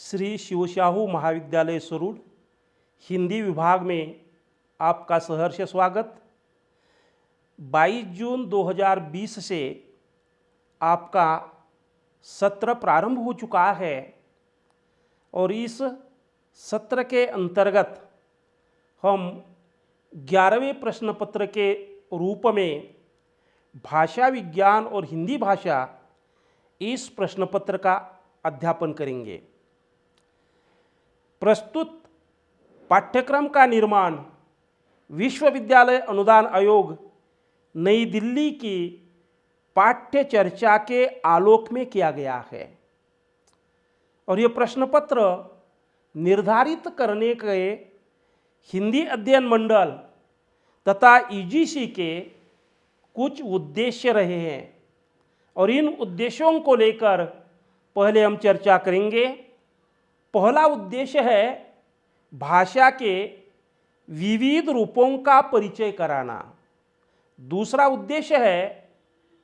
श्री शिवशाहू महाविद्यालय सरूड हिंदी विभाग में आपका सहर्ष स्वागत। 22 जून 2020 से आपका सत्र प्रारंभ हो चुका है और इस सत्र के अंतर्गत हम 11वें प्रश्न पत्र के रूप में भाषा विज्ञान और हिंदी भाषा इस प्रश्न पत्र का अध्यापन करेंगे। प्रस्तुत पाठ्यक्रम का निर्माण विश्वविद्यालय अनुदान आयोग नई दिल्ली की पाठ्य चर्चा के आलोक में किया गया है और ये प्रश्न पत्र निर्धारित करने के हिंदी अध्ययन मंडल तथा यूजीसी के कुछ उद्देश्य रहे हैं और इन उद्देश्यों को लेकर पहले हम चर्चा करेंगे। पहला उद्देश्य है भाषा के विविध रूपों का परिचय कराना। दूसरा उद्देश्य है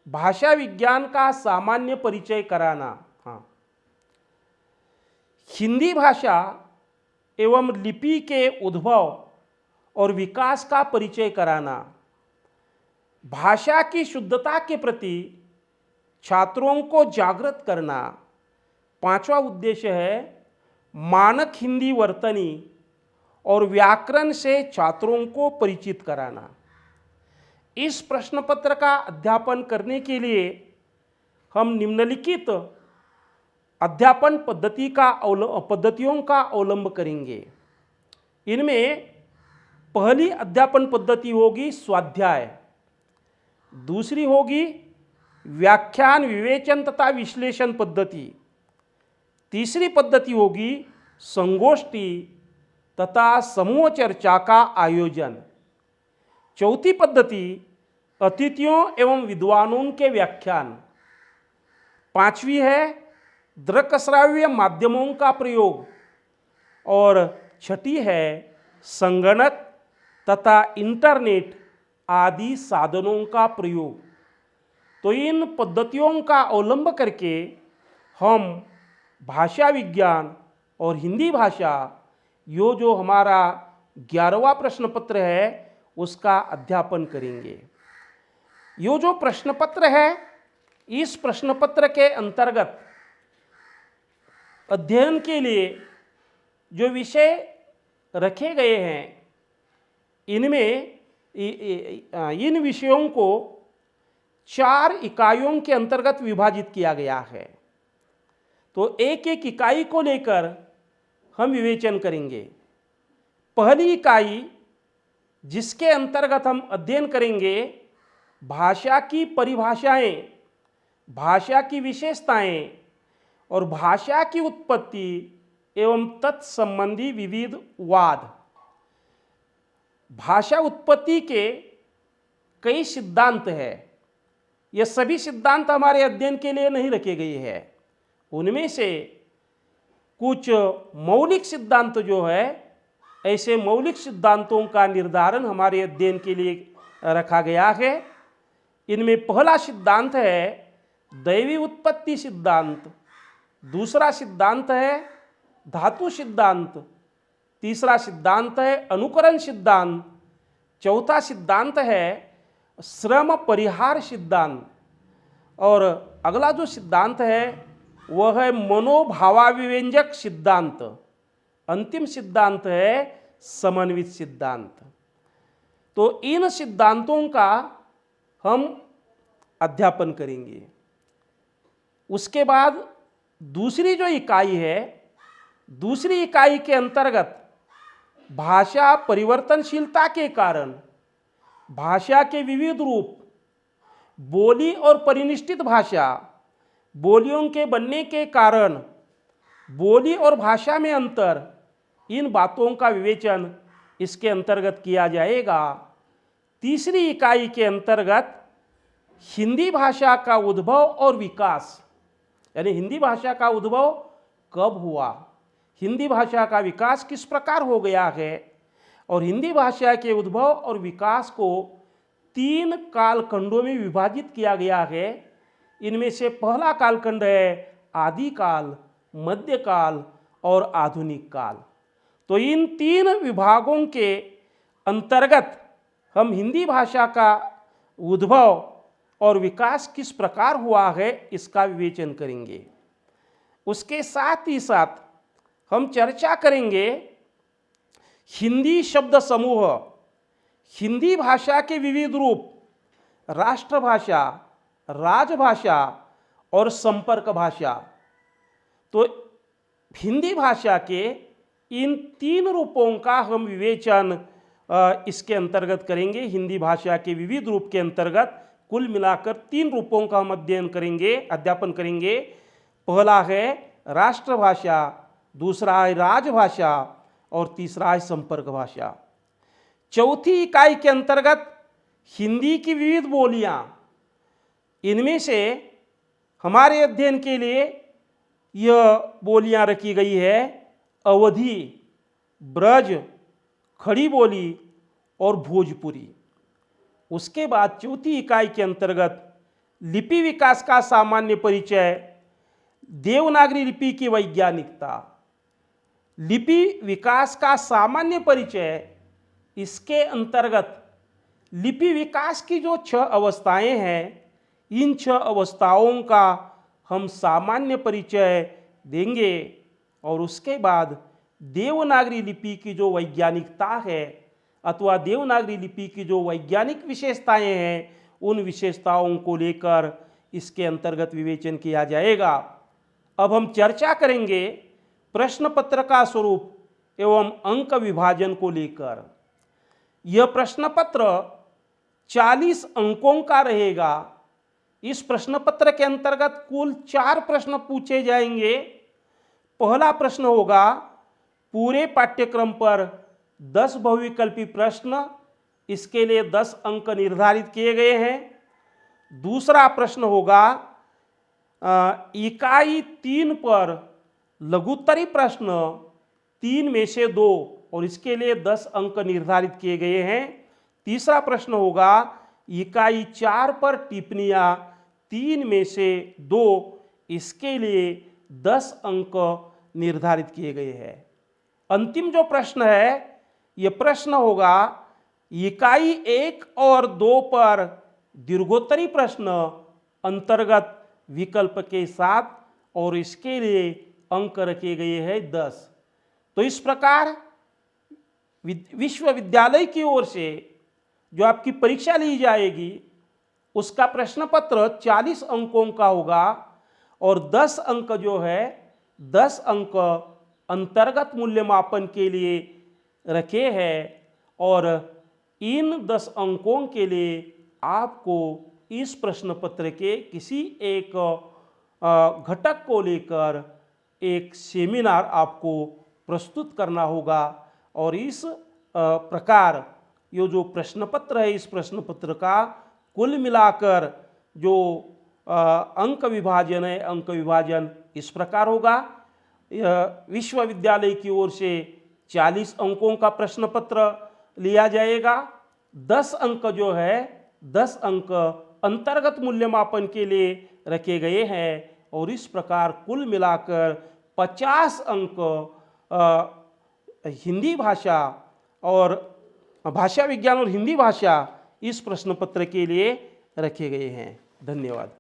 भाषा विज्ञान का सामान्य परिचय कराना। हिंदी भाषा एवं लिपि के उद्भव और विकास का परिचय कराना। भाषा की शुद्धता के प्रति छात्रों को जागृत करना। पांचवा उद्देश्य है मानक हिंदी वर्तनी और व्याकरण से छात्रों को परिचित कराना। इस प्रश्न पत्र का अध्यापन करने के लिए हम निम्नलिखित अध्यापन पद्धतियों का अवलंब करेंगे। इनमें पहली अध्यापन पद्धति होगी स्वाध्याय, दूसरी होगी व्याख्यान विवेचन तथा विश्लेषण पद्धति, तीसरी पद्धति होगी संगोष्ठी तथा समूह चर्चा का आयोजन, चौथी पद्धति अतिथियों एवं विद्वानों के व्याख्यान, पांचवी है दृक्श्राव्य माध्यमों का प्रयोग और छठी है संगणक तथा इंटरनेट आदि साधनों का प्रयोग। तो इन पद्धतियों का अवलंब करके हम भाषा विज्ञान और हिंदी भाषा जो हमारा 11वां प्रश्न पत्र है उसका अध्यापन करेंगे। यो जो प्रश्न पत्र है इस प्रश्न पत्र के अंतर्गत अध्ययन के लिए जो विषय रखे गए हैं इनमें इन विषयों को 4 इकाइयों के अंतर्गत विभाजित किया गया है। तो एक एक इकाई को लेकर हम विवेचन करेंगे। पहली इकाई जिसके अंतर्गत हम अध्ययन करेंगे भाषा की परिभाषाएं, भाषा की विशेषताएं और भाषा की उत्पत्ति एवं तत्संबंधी विविध वाद। भाषा उत्पत्ति के कई सिद्धांत हैं। ये सभी सिद्धांत हमारे अध्ययन के लिए नहीं रखे गए हैं। उनमें से कुछ मौलिक सिद्धांत जो है ऐसे मौलिक सिद्धांतों का निर्धारण हमारे अध्ययन के लिए रखा गया है। इनमें पहला सिद्धांत है दैवी उत्पत्ति सिद्धांत, दूसरा सिद्धांत है धातु सिद्धांत, तीसरा सिद्धांत है अनुकरण सिद्धांत, चौथा सिद्धांत है श्रम परिहार सिद्धांत और अगला जो सिद्धांत है वह है मनोभावाभिव्यंजक सिद्धांत, अंतिम सिद्धांत है समन्वित सिद्धांत। तो इन सिद्धांतों का हम अध्यापन करेंगे। उसके बाद दूसरी जो इकाई है, दूसरी इकाई के अंतर्गत भाषा परिवर्तनशीलता के कारण भाषा के विविध रूप, बोली और परिनिष्ठित भाषा, बोलियों के बनने के कारण बोली और भाषा में अंतर, इन बातों का विवेचन इसके अंतर्गत किया जाएगा। तीसरी इकाई के अंतर्गत हिंदी भाषा का उद्भव और विकास, यानी हिंदी भाषा का उद्भव कब हुआ, हिंदी भाषा का विकास किस प्रकार हो गया है और हिंदी भाषा के उद्भव और विकास को 3 कालखंडों में विभाजित किया गया है। इनमें से पहला कालखंड है आदिकाल, मध्यकाल और आधुनिक काल। तो इन 3 विभागों के अंतर्गत हम हिंदी भाषा का उद्भव और विकास किस प्रकार हुआ है इसका विवेचन करेंगे। उसके साथ ही साथ हम चर्चा करेंगे हिंदी शब्द समूह, हिंदी भाषा के विविध रूप, राष्ट्रभाषा, राजभाषा और संपर्क भाषा। तो हिंदी भाषा के इन 3 रूपों का हम विवेचन इसके अंतर्गत करेंगे। हिंदी भाषा के विविध रूप के अंतर्गत कुल मिलाकर 3 रूपों का हम अध्यापन करेंगे। पहला है राष्ट्रभाषा, दूसरा है राजभाषा और तीसरा है संपर्क भाषा। चौथी इकाई के अंतर्गत हिंदी की विविध बोलियां, इनमें से हमारे अध्ययन के लिए यह बोलियां रखी गई है अवधी, ब्रज, खड़ी बोली और भोजपुरी। उसके बाद चौथी इकाई के अंतर्गत लिपि विकास का सामान्य परिचय, देवनागरी लिपि की वैज्ञानिकता, लिपि विकास का सामान्य परिचय, इसके अंतर्गत लिपि विकास की जो 6 अवस्थाएं हैं, इन 6 अवस्थाओं का हम सामान्य परिचय देंगे। और उसके बाद देवनागरी लिपि की जो वैज्ञानिकता है अथवा देवनागरी लिपि की जो वैज्ञानिक विशेषताएं हैं, उन विशेषताओं को लेकर इसके अंतर्गत विवेचन किया जाएगा। अब हम चर्चा करेंगे प्रश्न पत्र का स्वरूप एवं अंक विभाजन को लेकर। यह प्रश्न पत्र 40 अंकों का रहेगा। इस प्रश्न पत्र के अंतर्गत कुल 4 प्रश्न पूछे जाएंगे। पहला प्रश्न होगा पूरे पाठ्यक्रम पर 10 बहुविकल्पी प्रश्न, इसके लिए 10 अंक निर्धारित किए गए हैं। दूसरा प्रश्न होगा इकाई 3 पर लघुत्तरी प्रश्न 3 में से 2 और इसके लिए 10 अंक निर्धारित किए गए हैं। तीसरा प्रश्न होगा इकाई 4 पर टिप्पणियां 3 में से 2, इसके लिए 10 अंक निर्धारित किए गए हैं। अंतिम जो प्रश्न है यह प्रश्न होगा इकाई 1 और 2 पर दीर्घोत्तरी प्रश्न अंतर्गत विकल्प के साथ और इसके लिए अंक रखे गए हैं 10। तो इस प्रकार विश्वविद्यालय की ओर से जो आपकी परीक्षा ली जाएगी उसका प्रश्न पत्र 40 अंकों का होगा और 10 अंक जो है 10 अंक अंतर्गत मूल्यमापन के लिए रखे हैं और इन 10 अंकों के लिए आपको इस प्रश्न पत्र के किसी एक घटक को लेकर एक सेमिनार आपको प्रस्तुत करना होगा और इस प्रकार ये जो प्रश्न पत्र है, इस प्रश्न पत्र का कुल मिलाकर जो अंक विभाजन है, अंक विभाजन इस प्रकार होगा। विश्वविद्यालय की ओर से 40 अंकों का प्रश्न पत्र लिया जाएगा। 10 अंक जो है 10 अंक अंतर्गत मूल्यमापन के लिए रखे गए हैं और इस प्रकार कुल मिलाकर 50 अंक हिंदी भाषा और भाषा विज्ञान और हिंदी भाषा इस प्रश्न पत्र के लिए रखे गए हैं। धन्यवाद।